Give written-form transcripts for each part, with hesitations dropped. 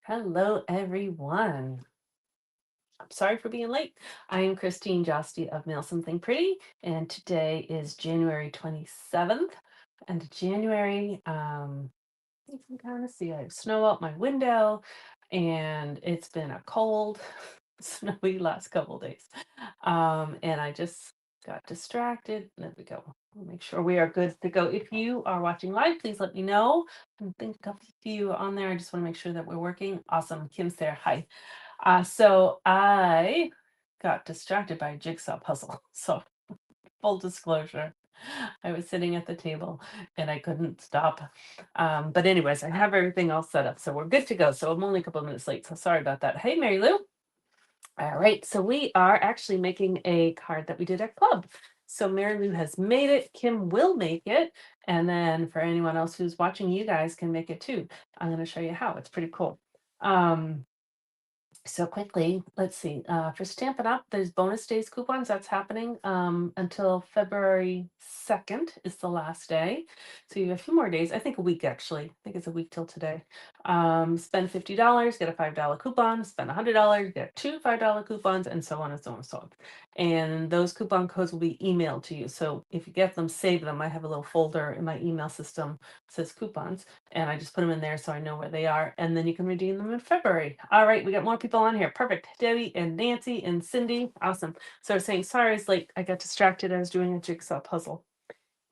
Hello, everyone. I'm sorry for being late. I am Christine Josty of Mail Something Pretty, and today is January 27th. And January, you can kind of see I have snow out my window, and it's been a cold, snowy last couple days. And I just got distracted. There we go. We'll make sure we are good to go. If you are watching live, please let me know. I think a couple of you on there. I just want to make sure that we're working. Awesome. Kim's there. Hi. So I got distracted by a jigsaw puzzle. So full disclosure, I was sitting at the table and I couldn't stop. But anyways, I have everything all set up, so we're good to go. So I'm only a couple of minutes late. So sorry about that. Hey, Mary Lou. All right, so we are actually making a card that we did at club. So Mary Lou has made it, Kim will make it, and then for anyone else who's watching, you guys can make it too. I'm going to show you how. It's pretty cool. Um, so quickly, let's see. For Stampin' Up, there's bonus days coupons. That's happening until February 2nd is the last day. So you have a few more days. I think a week actually. I think it's a week till today. Spend $50, get a $5 coupon. Spend $100, get two $5 coupons, and so on and so on and so on. And those coupon codes will be emailed to you. So if you get them, save them. I have a little folder in my email system that says coupons, and I just put them in there so I know where they are. And then you can redeem them in February. All right, we got more people on here. Perfect. Debbie and Nancy and Cindy. Awesome. So I was saying, sorry, it's late. I got distracted. I was doing a jigsaw puzzle,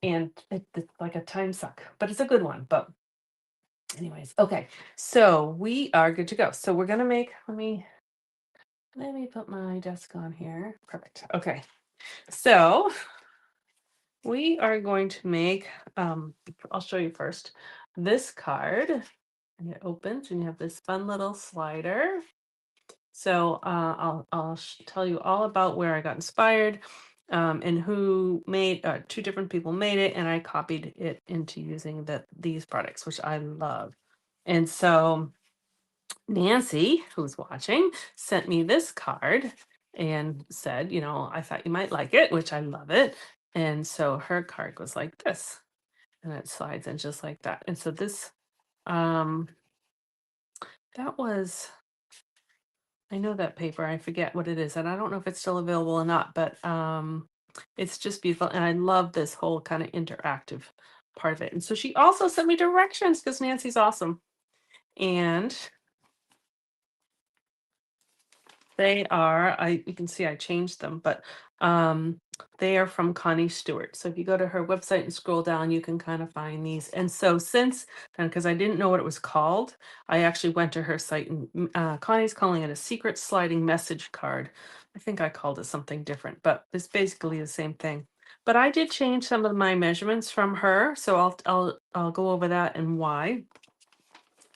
and it's like a time suck, but it's a good one. But anyways, okay. So we are good to go. So we're gonna make. Let me put my desk on here. Perfect. Okay. So we are going to make. I'll show you first this card. And it opens and you have this fun little slider. So I'll tell you all about where I got inspired, and who made, two different people made it, and I copied it into using these products, which I love. And so Nancy, who's watching, sent me this card and said, I thought you might like it, which I love it. And so her card goes like this, and it slides in just like that. And so this, um, that was, I know that paper. I forget what it is, and I don't know if it's still available or not, but it's just beautiful. And I love this whole kind of interactive part of it. And so she also sent me directions because Nancy's awesome. And they are, you can see I changed them, but um, they are from Connie Stewart. So if you go to her website and scroll down, you can kind of find these. And so since then, because I didn't know what it was called, I actually went to her site, and Connie's calling it a secret sliding message card. I think I called it something different, but it's basically the same thing. But I did change some of my measurements from her, so I'll go over that and why.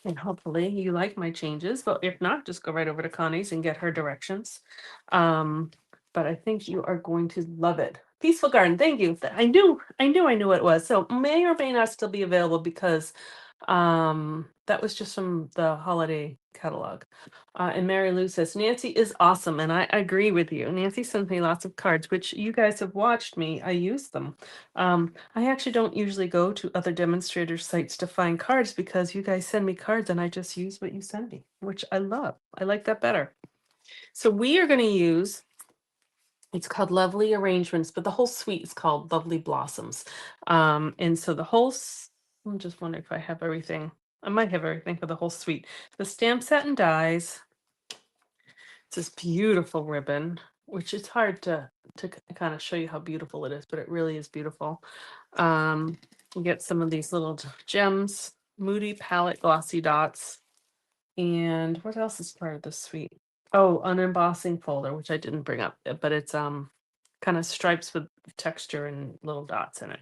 And hopefully you like my changes, but if not, just go right over to Connie's and get her directions. Um, but I think you are going to love it. Peaceful Garden, thank you. I knew what it was. So may or may not still be available because that was just from the holiday catalog. And Mary Lou says Nancy is awesome, and I agree with you. Nancy sends me lots of cards, which you guys have watched me. I use them. I actually don't usually go to other demonstrator sites to find cards because you guys send me cards and I just use what you send me, which I love. I like that better. So we are going to use, it's called Lovely Arrangements, but the whole suite is called Lovely Blossoms. And so I'm just wondering if I have everything. I might have everything for the whole suite. The stamp set and dies. It's this beautiful ribbon, which is hard to kind of show you how beautiful it is, but it really is beautiful. You get some of these little gems, Moody Palette Glossy Dots. And what else is part of the suite? Oh, an embossing folder, which I didn't bring up, but it's kind of stripes with texture and little dots in it.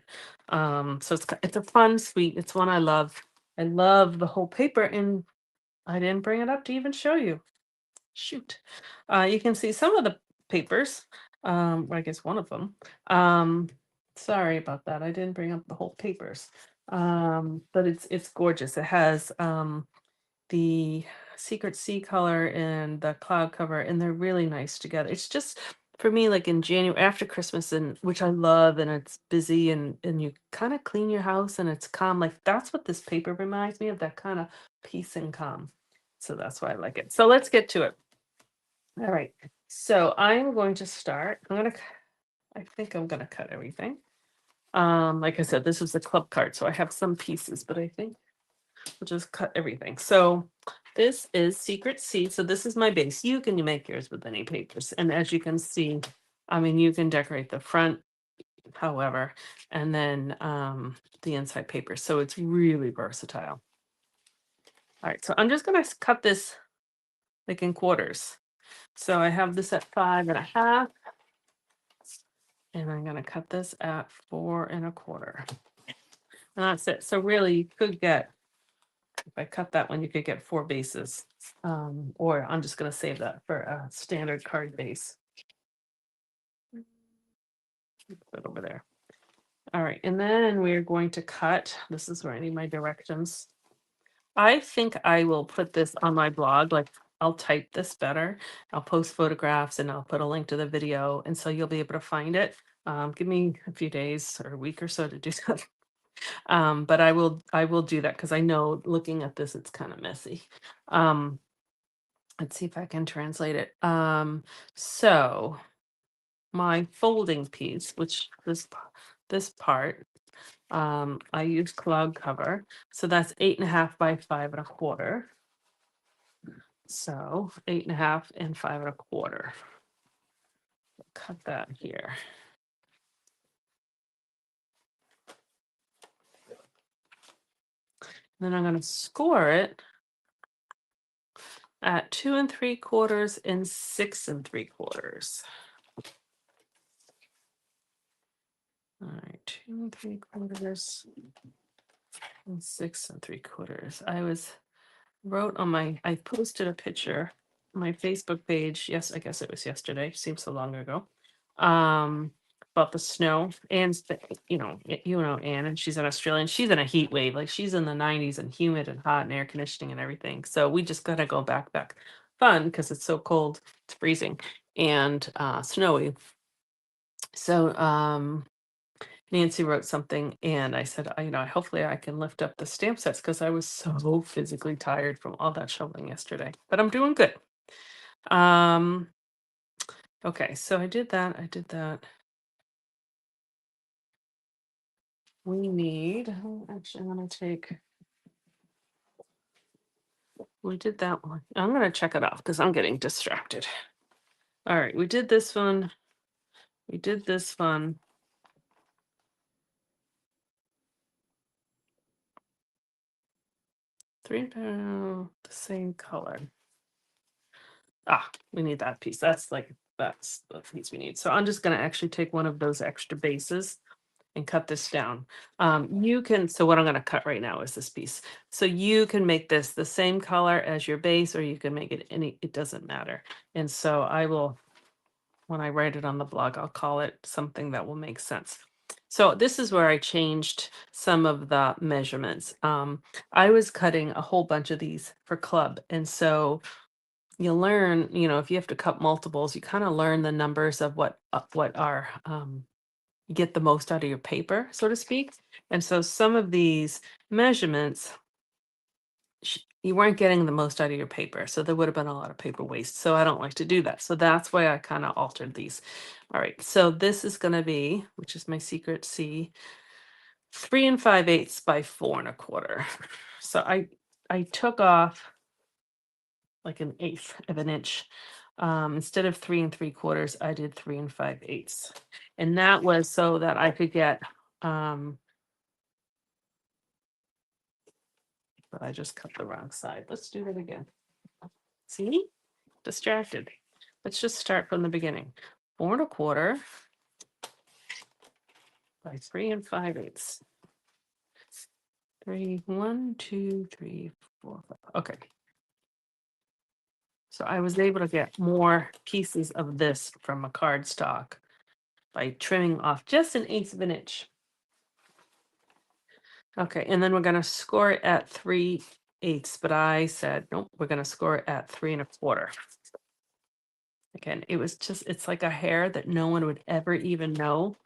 So it's a fun suite. It's one I love. I love the whole paper, and I didn't bring it up to even show you. Shoot. You can see some of the papers. I guess one of them. Sorry about that. I didn't bring up the whole papers. But it's gorgeous. It has the secret sea color and the cloud cover, and they're really nice together. It's just for me, like in January after Christmas, and which I love, and it's busy, and you kind of clean your house and it's calm. Like that's what this paper reminds me of, that kind of peace and calm. So that's why I like it. So let's get to it. All right. So I'm going to start. I think I'm gonna cut everything. Like I said, this is the club card, so I have some pieces, but I think we'll just cut everything. So this is Secret C. So this is my base. You can make yours with any papers. And as you can see, I mean, you can decorate the front, however, and then the inside paper. So it's really versatile. All right, so I'm just gonna cut this like in quarters. So I have this at 5.5, and I'm gonna cut this at 4.25. And that's it. So really you could get, if I cut that one, you could get 4 bases. Or I'm just gonna save that for a standard card base. Put it over there. All right, and then we're going to cut, this is where I need my directions. I think I will put this on my blog, like I'll type this better. I'll post photographs and I'll put a link to the video, and so you'll be able to find it. Give me a few days or a week or so to do that. But I will do that because I know looking at this, it's kind of messy. Let's see if I can translate it. So my folding piece, which this part, I use cloud cover. So that's 8.5 by 5.25. So 8.5 and 5.25. Cut that here. Then I'm going to score it at 2.75 and 6.75. All right, 2.75 and 6.75. I posted a picture on my Facebook page. Yes, I guess it was yesterday. Seems so long ago. About the snow. Anne's, Anne, and she's an Australian. She's in a heat wave. Like she's in the 90s and humid and hot and air conditioning and everything. So we just gotta go back. Fun because it's so cold. It's freezing and snowy. So Nancy wrote something and I said, hopefully I can lift up the stamp sets because I was so physically tired from all that shoveling yesterday, but I'm doing good. Okay, so I did that. Actually, we did that one. I'm going to check it off because I'm getting distracted. All right, we did this one. We did this one. The same color. We need that piece. That's the piece we need. So I'm just going to actually take one of those extra bases and cut this down. So what I'm going to cut right now is this piece. So you can make this the same color as your base, or you can make it it doesn't matter. And so I will, when I write it on the blog, I'll call it something that will make sense. So this is where I changed some of the measurements. I was cutting a whole bunch of these for club. And so you learn, if you have to cut multiples, you kind of learn the numbers of what are, get the most out of your paper, so to speak. And so some of these measurements, you weren't getting the most out of your paper. So there would have been a lot of paper waste. So I don't like to do that. So that's why I kind of altered these. All right. So this is going to be, which is my Secret C, 3 5/8 by 4.25. So I took off like 1/8 of an inch. Instead of 3 3/4, I did 3 5/8. And that was so that I could get, but I just cut the wrong side. Let's do that again. See? Distracted. Let's just start from the beginning. 4.25 by 3 5/8. 3, 1, 2, 3, 4, 5. Okay. So I was able to get more pieces of this from a cardstock by trimming off just 1/8 of an inch. Okay, and then we're going to score it at 3/8, but I said, nope, we're going to score it at 3 1/4. Again, it's like a hair that no one would ever even know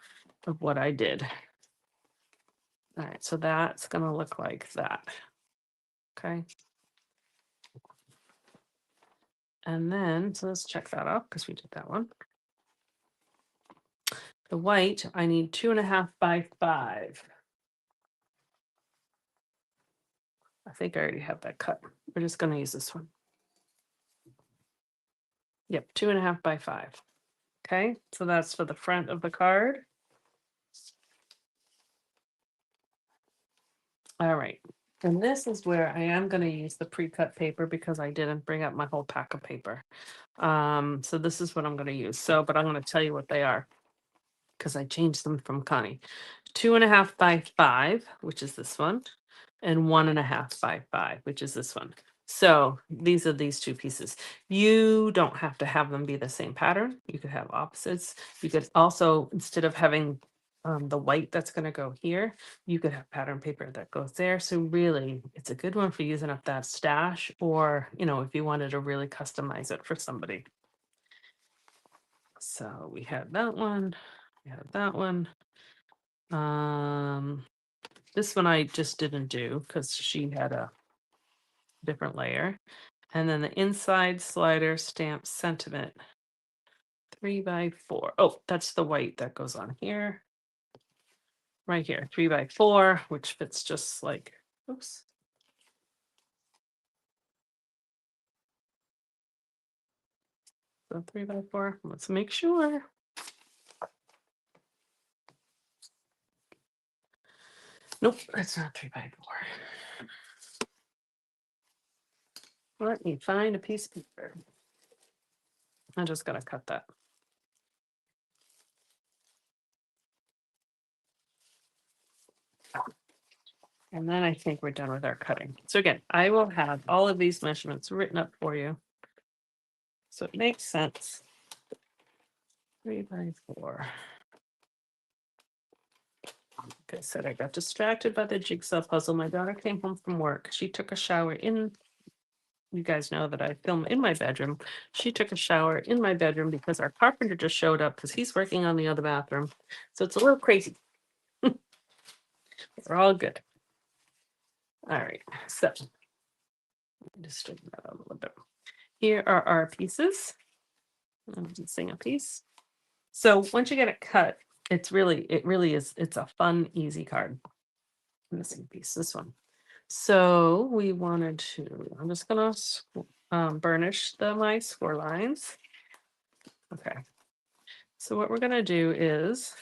of what I did. All right, so that's going to look like that. Okay. And then, so let's check that off because we did that one. The white, I need 2.5 by 5. I think I already have that cut. We're just going to use this one. Yep, 2.5 by 5. Okay, so that's for the front of the card. All right. And this is where I am going to use the pre-cut paper because I didn't bring up my whole pack of paper. So this is what I'm going to use. So, but I'm going to tell you what they are because I changed them from Connie. 2.5 by 5, which is this one, and 1.5 by 5, which is this one. So these are these two pieces. You don't have to have them be the same pattern. You could have opposites. You could also, instead of having the white that's going to go here, you could have pattern paper that goes there. So really, it's a good one for using up that stash, or if you wanted to really customize it for somebody. So we have that one. We have that one. This one I just didn't do because she had a different layer. And then the inside slider stamp sentiment 3 by 4. Oh, that's the white that goes on here. Right here, 3 by 4, which fits just like, oops. So 3 by 4. Let's make sure. Nope, that's not 3 by 4. Let me find a piece of paper. I'm just gonna cut that. And then I think we're done with our cutting. So again, I will have all of these measurements written up for you, so it makes sense. 3 by 4. Like I said, I got distracted by the jigsaw puzzle. My daughter came home from work. She took a shower in. You guys know that I film in my bedroom. She took a shower in my bedroom because our carpenter just showed up because he's working on the other bathroom. So it's a little crazy. We're all good. All right. So let me just straighten that out a little bit. Here are our pieces. I'm missing a piece. So once you get it cut, it really is. It's a fun, easy card. Missing piece. This one. So we wanted to, I'm just gonna burnish my score lines. Okay. So what we're gonna do is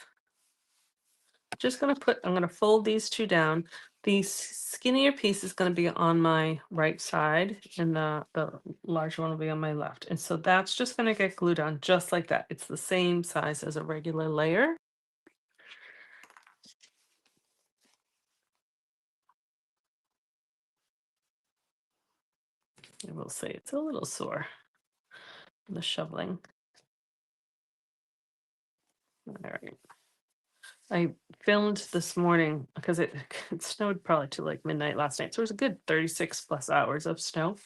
I'm gonna fold these two down. The skinnier piece is gonna be on my right side and the larger one will be on my left. And so that's just gonna get glued on just like that. It's the same size as a regular layer. I will say it's a little sore, the shoveling. All right. I filmed this morning because it snowed probably to like midnight last night. So it was a good 36 plus hours of snow.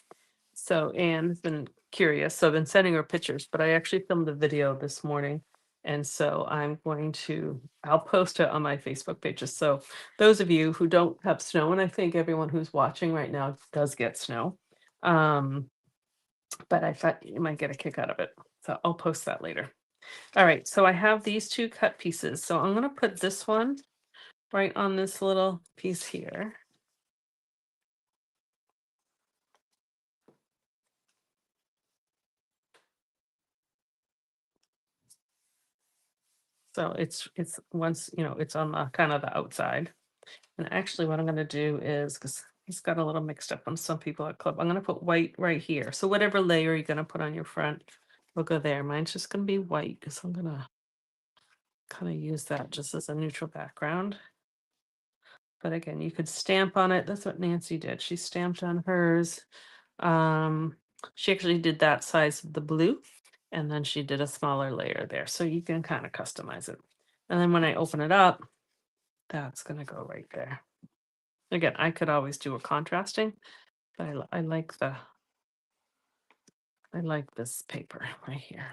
So Anne's been curious. So I've been sending her pictures, but I actually filmed a video this morning. And so I'll post it on my Facebook pages. So those of you who don't have snow, and I think everyone who's watching right now does get snow. But I thought you might get a kick out of it. So I'll post that later. All right, so I have these two cut pieces. So I'm gonna put this one right on this little piece here. So it's once, it's on the kind of the outside. And actually what I'm gonna do is, because it's got a little mixed up on some people at club, I'm gonna put white right here. So whatever layer you're gonna put on your front will go there. Mine's just gonna be white because I'm gonna kind of use that just as a neutral background. But again, you could stamp on it. That's what Nancy did. She stamped on hers. She actually did that size of the blue, and then she did a smaller layer there. So you can kind of customize it. And then when I open it up, that's going to go right there. Again, I could always do a contrasting, but I like this paper right here.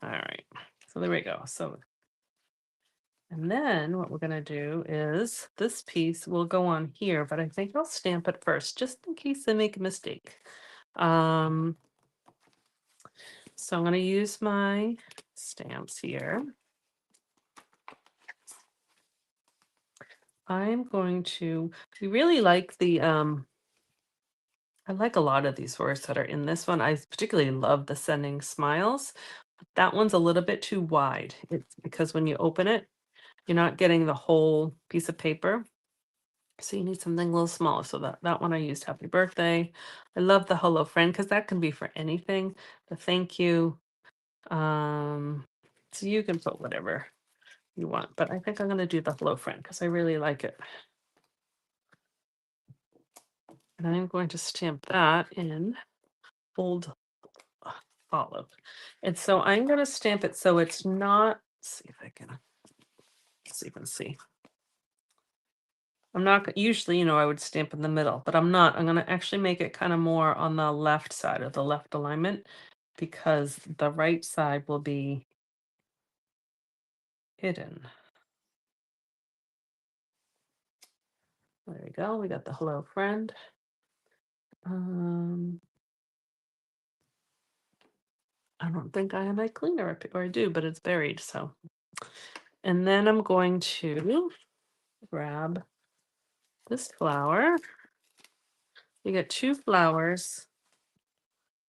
All right, so there we go. So And then what we're going to do is this piece will go on here, but I think I'll stamp it first, just in case I make a mistake. So I'm going to use my stamps here. I'm going to, we really like the, I like a lot of these words that are in this one. I particularly love the Sending Smiles. That one's a little bit too wide. It's because when you open it, you're not getting the whole piece of paper. So you need something a little smaller. So that one I used Happy Birthday. I love the Hello Friend because that can be for anything. The thank you. So you can put whatever you want, but I think I'm going to do the Hello Friend because I really like it. And I'm going to stamp that in Old Olive. And so I'm going to stamp it so it's not, let's see if I can, so you can see. I'm not usually, I would stamp in the middle, but I'm not. I'm going to actually make it kind of more on the left side of the left alignment because the right side will be hidden. There we go. We got the Hello Friend. I don't think I have my cleaner up, or I do, but it's buried. So, and then I'm going to grab this flower. You get two flowers,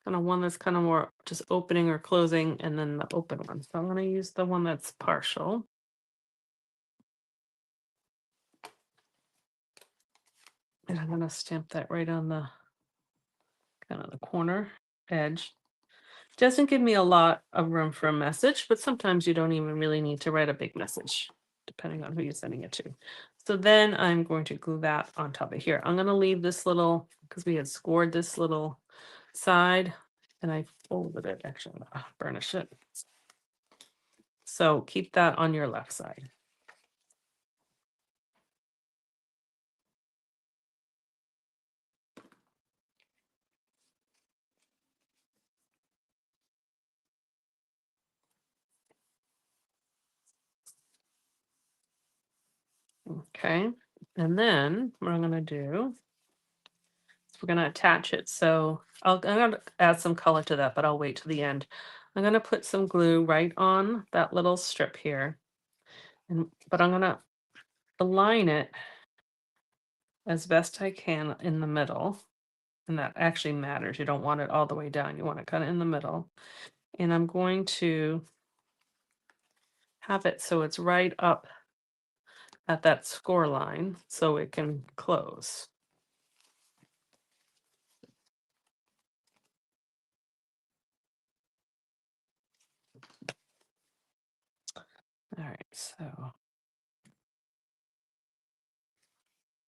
kind of one that's kind of more just opening or closing, and then the open one. So I'm going to use the one that's partial. And I'm going to stamp that right on the kind of the corner edge. Doesn't give me a lot of room for a message, but sometimes you don't even really need to write a big message, depending on who you're sending it to. So then I'm going to glue that on top of here. I'm going to leave this little, because we had scored this little side, and I folded it, actually, I'm gonna burnish it. So keep that on your left side. Okay, and then what I'm going to do is we're going to attach it. So I'm going to add some color to that, but I'll wait till the end. I'm going to put some glue right on that little strip here, but I'm going to align it as best I can in the middle. And that actually matters. You don't want it all the way down. You want it kind of in the middle. And I'm going to have it so it's right up at that score line so it can close. All right, so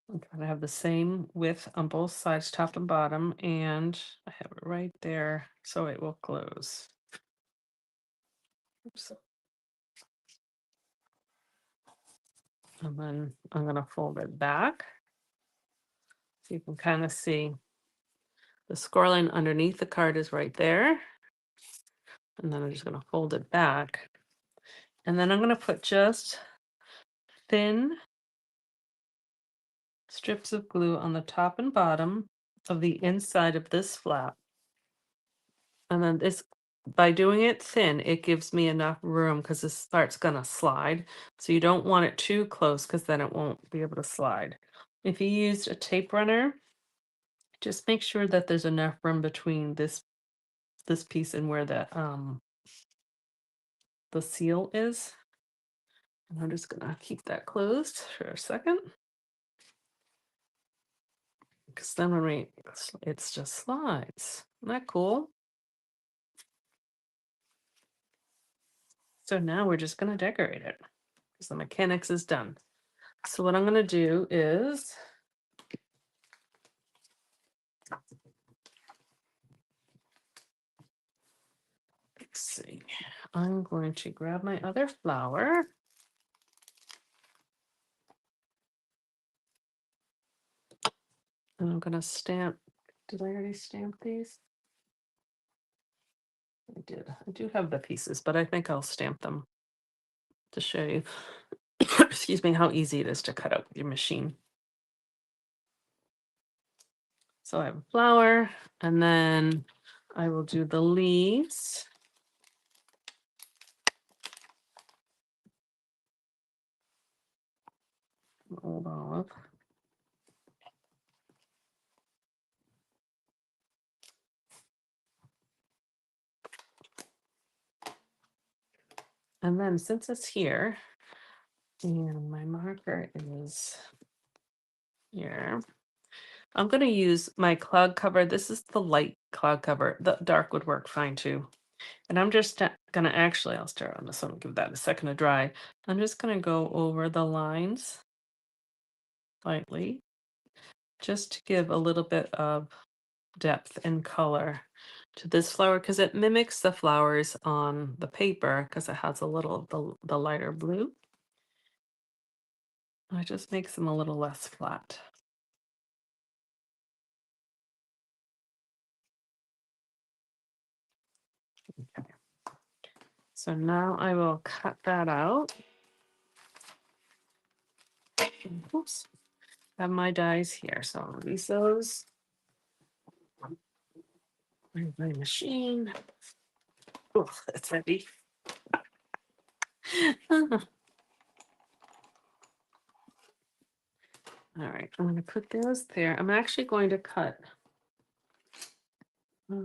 I'm trying to have the same width on both sides, top and bottom, and I have it right there so it will close. Oops. And then I'm going to fold it back so you can kind of see the score line underneath the card is right there. And then I'm just going to fold it back. And then I'm going to put just thin strips of glue on the top and bottom of the inside of this flap. And then this, by doing it thin, it gives me enough room because this part's going to slide. So you don't want it too close because then it won't be able to slide. If you used a tape runner, just make sure that there's enough room between this piece and where the seal is. And I'm just gonna keep that closed for a second. Because then when it's just slides. Isn't that cool? So now we're just gonna decorate it because the mechanics is done. So what I'm gonna do is let's see. I'm going to grab my other flower. And I'm gonna stamp. Did I already stamp these? I did. I do have the pieces, but I think I'll stamp them to show you. excuse me, how easy it is to cut out with your machine. So I have a flower, and then I will do the leaves. Old olive. And then since it's here, and my marker is here, I'm going to use my cloud cover. This is the light cloud cover. The dark would work fine too. And I'm just going to actually, I'll start on this one, give that a second to dry. I'm just going to go over the lines lightly, just to give a little bit of depth and color to this flower, because it mimics the flowers on the paper because it has a little the lighter blue. It just makes them a little less flat. Okay. So now I will cut that out. Oops. Have my dies here. So I'll use those. Where's my machine? Oh, that's heavy. All right, I'm going to put those there. I'm actually going to cut. Here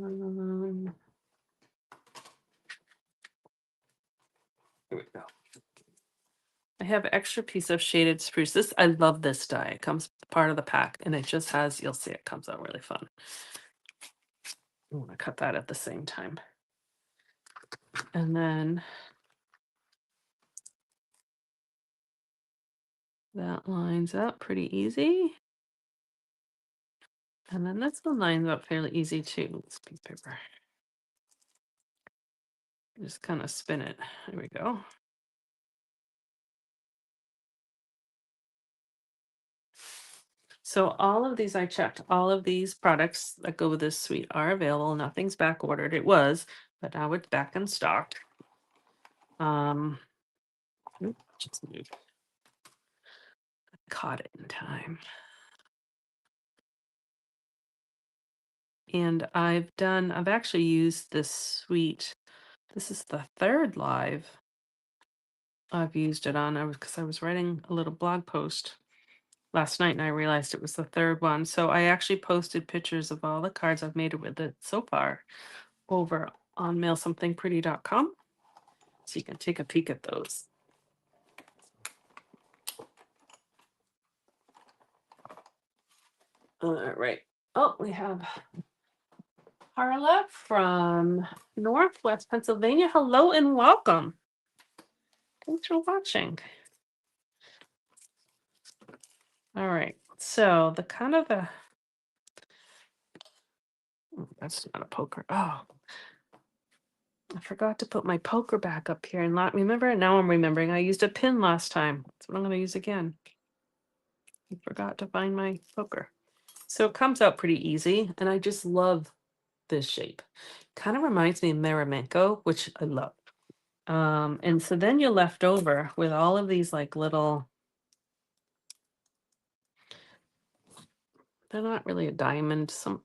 we go. I have an extra piece of shaded spruce. This, I love this die. It comes part of the pack, and it just has, you'll see it comes out really fun. I'm going to cut that at the same time. And then that lines up pretty easy. And then this one lines up fairly easy too. This piece of paper. Just kind of spin it. There we go. So all of these, I checked, all of these products that go with this suite are available. Nothing's back ordered. It was, but now it's back in stock. Just moved. Caught it in time. And I've actually used this suite. This is the third live I've used it on. Because I was writing a little blog post last night and I realized it was the third one. So I actually posted pictures of all the cards I've made with it so far over on mailsomethingpretty.com. So you can take a peek at those. All right. Oh, we have Carla from Northwest Pennsylvania. Hello and welcome. Thanks for watching. All right. So the kind of the that's not a poker. Oh, I forgot to put my poker back up here and not remember. Now I'm remembering. I used a pin last time. That's what I'm going to use again. I forgot to find my poker. So it comes out pretty easy, and I just love this shape. Kind of reminds me of Marimekko, which I love. And so then you're left over with all of these like little, they're not really a diamond. Some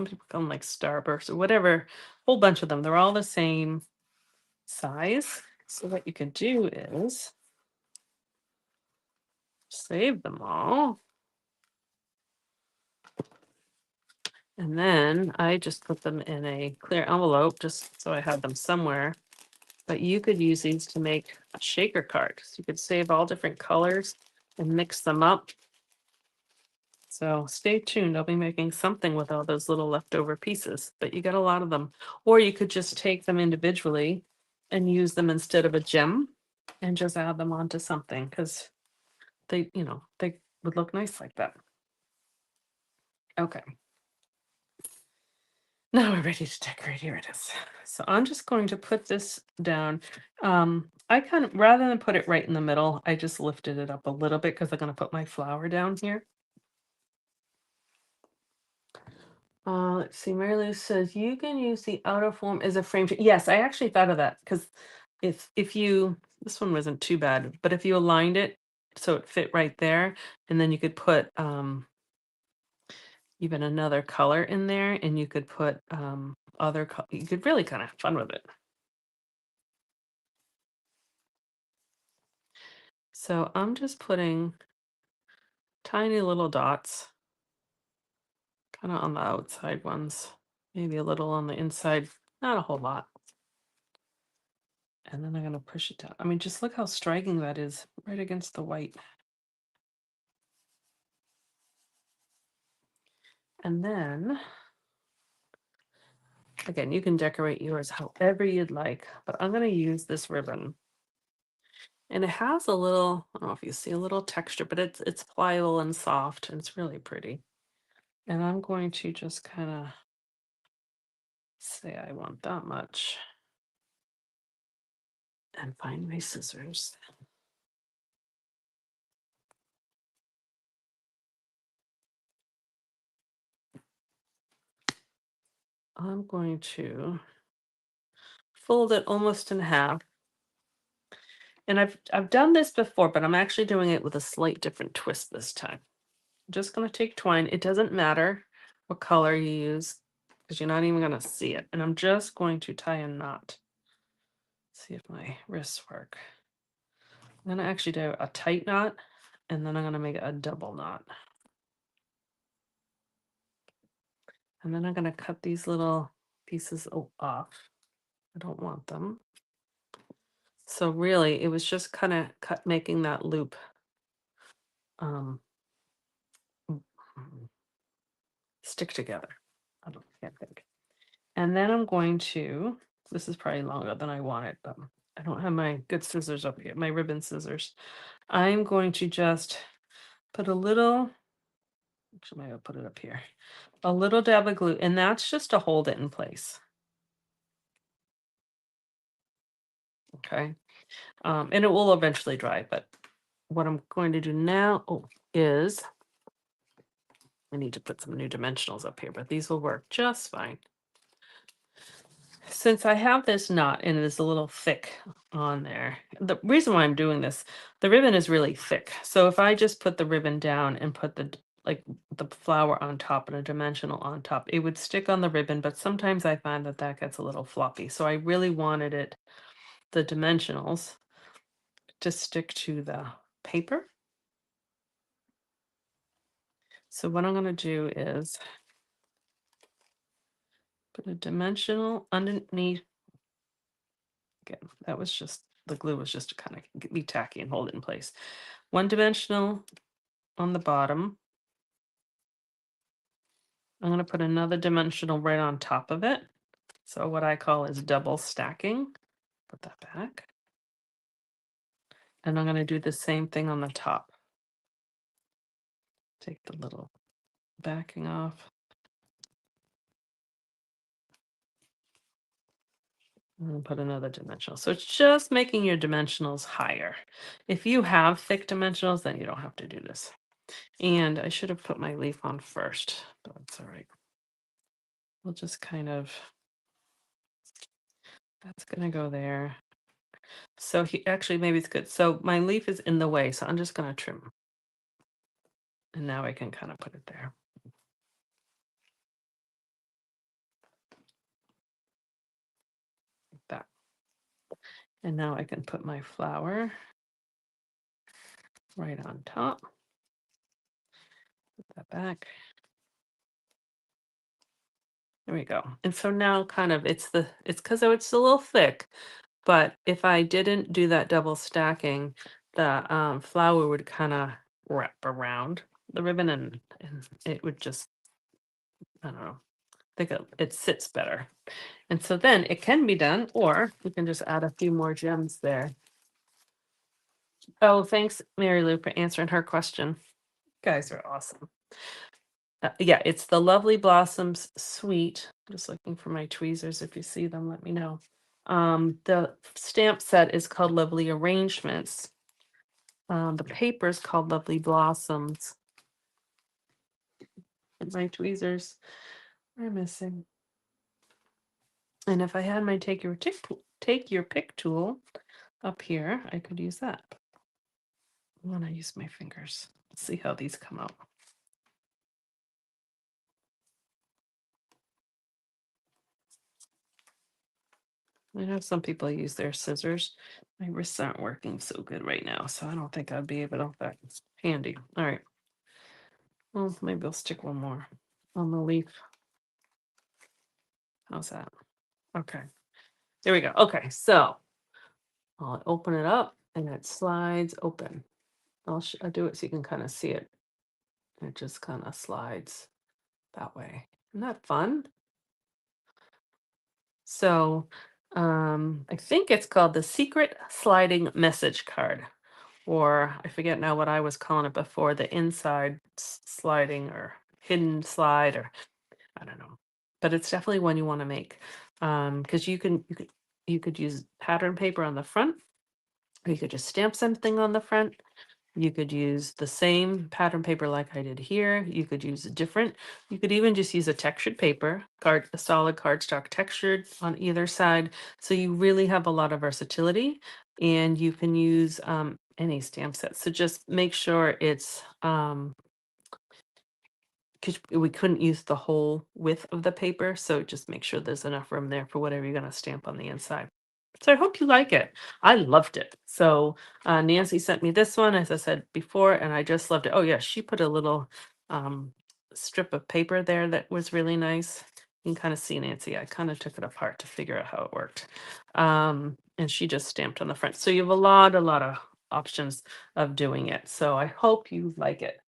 people call them like starbursts or whatever, whole bunch of them. They're all the same size. So what you can do is save them all. And then I just put them in a clear envelope just so I have them somewhere. But you could use these to make a shaker card. So you could save all different colors and mix them up. So stay tuned. I'll be making something with all those little leftover pieces, but you get a lot of them. Or you could just take them individually and use them instead of a gem and just add them onto something because they would look nice like that. Okay. Now we're ready to decorate. Here it is. So I'm just going to put this down. I kind of, rather than put it right in the middle, I just lifted it up a little bit because I'm going to put my flower down here. Let's see. Mary Lou says you can use the outer form as a frame. Yes, I actually thought of that because if you This one wasn't too bad, but if you aligned it so it fit right there, and then you could put even another color in there, and you could put you could really kind of have fun with it. So I'm just putting tiny little dots kind of on the outside ones, maybe a little on the inside, not a whole lot. And then I'm going to push it down. I mean, just look how striking that is right against the white. And then, again, you can decorate yours however you'd like, but I'm going to use this ribbon. And it has a little, I don't know if you see a little texture, but it's pliable and soft, and it's really pretty. And I'm going to just kind of say I want that much. And find my scissors. I'm going to fold it almost in half. And I've done this before, but I'm actually doing it with a slight different twist this time. I'm just going to take twine. It doesn't matter what color you use because you're not even going to see it. And I'm just going to tie a knot. See if my wrists work. I'm going to actually do a tight knot, and then I'm going to make a double knot. And then I'm going to cut these little pieces off. I don't want them. So really, it was just kind of making that loop stick together. Can't think. And then I'm going to, this is probably longer than I want it, but I don't have my good scissors up here, my ribbon scissors. I'm going to just put a little, actually maybe I'll put it up here, a little dab of glue, and that's just to hold it in place. Okay. And it will eventually dry, but what I'm going to do now is I need to put some new dimensionals up here, but these will work just fine. Since I have this knot and it is a little thick on there, the reason why I'm doing this, the ribbon is really thick. So if I just put the ribbon down and put the flower on top and a dimensional on top, it would stick on the ribbon, but sometimes I find that that gets a little floppy. So I really wanted the dimensionals to stick to the paper. So what I'm going to do is put a dimensional underneath. Again, that was just, the glue was just to kind of be tacky and hold it in place. One dimensional on the bottom. I'm going to put another dimensional right on top of it. So what I call is double stacking. Put that back. And I'm going to do the same thing on the top. Take the little backing off. And put another dimensional. So it's just making your dimensionals higher. If you have thick dimensionals, then you don't have to do this. And I should have put my leaf on first, but that's all right. We'll just kind of, that's going to go there. So actually, maybe it's good. So my leaf is in the way, so I'm just going to trim. And now I can kind of put it there. Like that. And now I can put my flower right on top. Put that back. There we go. And so now kind of it's because it's a little thick, but if I didn't do that double stacking, the flower would kind of wrap around the ribbon and it would just, I don't know, I think it sits better. And so then it can be done, or we can just add a few more gems there. Oh, thanks, Mary Lou, for answering her question. You guys are awesome. Yeah, it's the Lovely Blossoms Suite. I'm just looking for my tweezers. If you see them, let me know. The stamp set is called Lovely Arrangements. The paper is called Lovely Blossoms. And my tweezers are missing. And if I had my take your pick tool, up here, I could use that. When I use my fingers. Let's see how these come out. I know some people use their scissors. My wrists aren't working so good right now, so I don't think I'd be able to. That's handy. All right. Well, maybe I'll stick one more on the leaf. How's that? Okay. There we go. Okay, so I'll open it up and it slides open. I'll do it so you can kind of see it. It just kind of slides that way. Isn't that fun? So I think it's called the secret sliding message card, or I forget now what I was calling it before, the inside sliding or hidden slide, or I don't know. But it's definitely one you want to make. Because you could use pattern paper on the front, or you could just stamp something on the front. You could use the same pattern paper like I did here. You could use a different. You could even just use a textured paper, a solid cardstock textured on either side. So you really have a lot of versatility, and you can use any stamp set. So just make sure it's because we couldn't use the whole width of the paper. So just make sure there's enough room there for whatever you're going to stamp on the inside. So I hope you like it. I loved it. So Nancy sent me this one, as I said before, and I just loved it. Oh yeah, she put a little um, strip of paper there that was really nice. You can kind of see Nancy. I kind of took it apart to figure out how it worked. And she just stamped on the front. So you have a lot of options of doing it. So I hope you like it.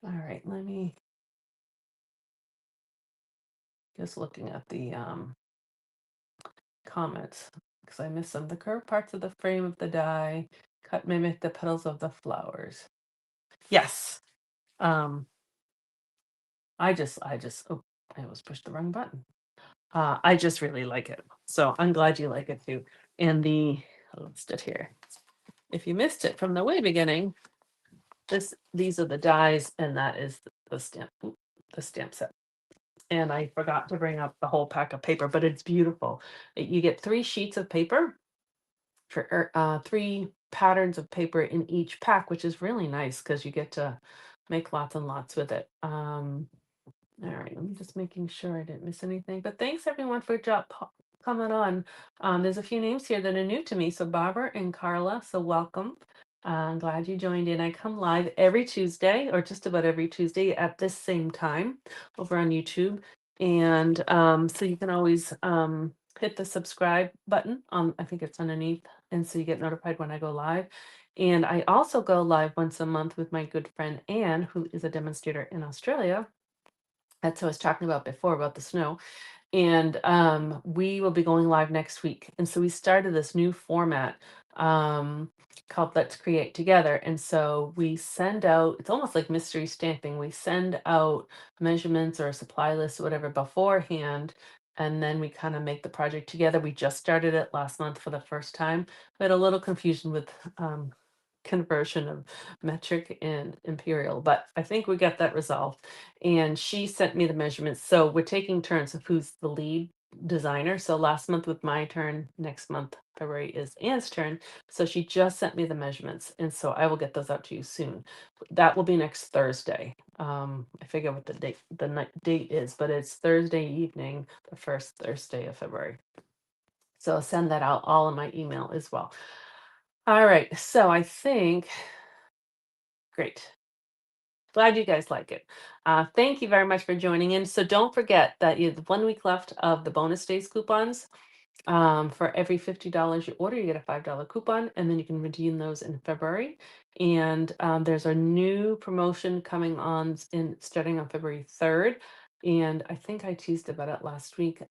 All right, let me just looking at the comments because I missed some. The curved parts of the frame of the die cut mimic the petals of the flowers. Yes. Um, oh, I almost pushed the wrong button. I just really like it. So I'm glad you like it too. And I'll list it here. If you missed it from the way beginning, these are the dies, and that is the stamp set. And I forgot to bring up the whole pack of paper, but it's beautiful. You get 3 sheets of paper for 3 patterns of paper in each pack, which is really nice because you get to make lots and lots with it. All right, I'm just making sure I didn't miss anything. But thanks everyone for coming on. There's a few names here that are new to me. So Barbara and Carla, so welcome. I'm glad you joined in. I come live every Tuesday, or just about every Tuesday at this same time over on YouTube. And so you can always hit the subscribe button. I think it's underneath. And so you get notified when I go live. And I also go live once a month with my good friend Anne, who is a demonstrator in Australia. That's what I was talking about before about the snow. And we will be going live next week. And so we started this new format called Let's Create Together. And so we send out, it's almost like mystery stamping. We send out measurements or a supply list or whatever beforehand. And then we kind of make the project together. We just started it last month for the first time. We had a little confusion with conversion of metric and imperial, but I think we got that resolved. And she sent me the measurements. So we're taking turns of who's the lead designer. So last month with my turn, next month, February, is Anne's turn. So she just sent me the measurements. And so I will get those out to you soon. That will be next Thursday. I forget what date is, but it's Thursday evening, the first Thursday of February. So I'll send that out all in my email as well. All right. So I think, great. Glad you guys like it. Thank you very much for joining in. So don't forget that you have 1 week left of the bonus days coupons. For every $50 you order, you get a $5 coupon, and then you can redeem those in February. And there's a new promotion coming on starting on February 3rd. And I think I teased about it last week.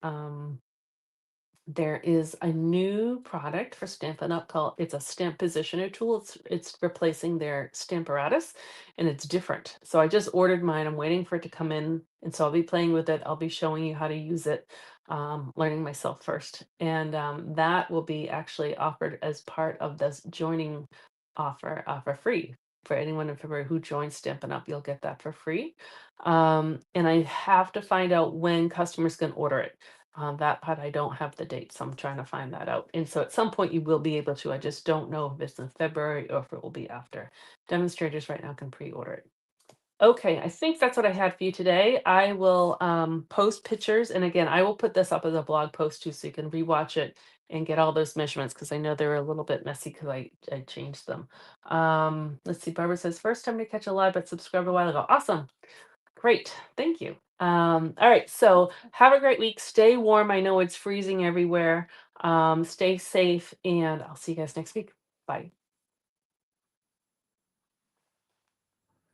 There is a new product for Stampin' Up! Called it's a stamp positioner tool. It's replacing their Stamparatus, and it's different. So I just ordered mine. I'm waiting for it to come in, and so I'll be playing with it. I'll be showing you how to use it, learning myself first, and that will be actually offered as part of this joining offer for free. For anyone in February who joins Stampin' Up, you'll get that for free. And I have to find out when customers can order it. On that part, I don't have the dates. I'm trying to find that out. And so at some point you will be able to. I just don't know if it's in February or if it will be after. Demonstrators right now can pre-order it. Okay, I think that's what I had for you today. I will post pictures, and again, I will put this up as a blog post too, so you can rewatch it and get all those measurements because I know they were a little bit messy because I changed them. Let's see. Barbara says first time to catch a live, but subscribed a while ago. Awesome, great, thank you. All right, so have a great week. Stay warm. I know it's freezing everywhere. Stay safe, and I'll see you guys next week. Bye.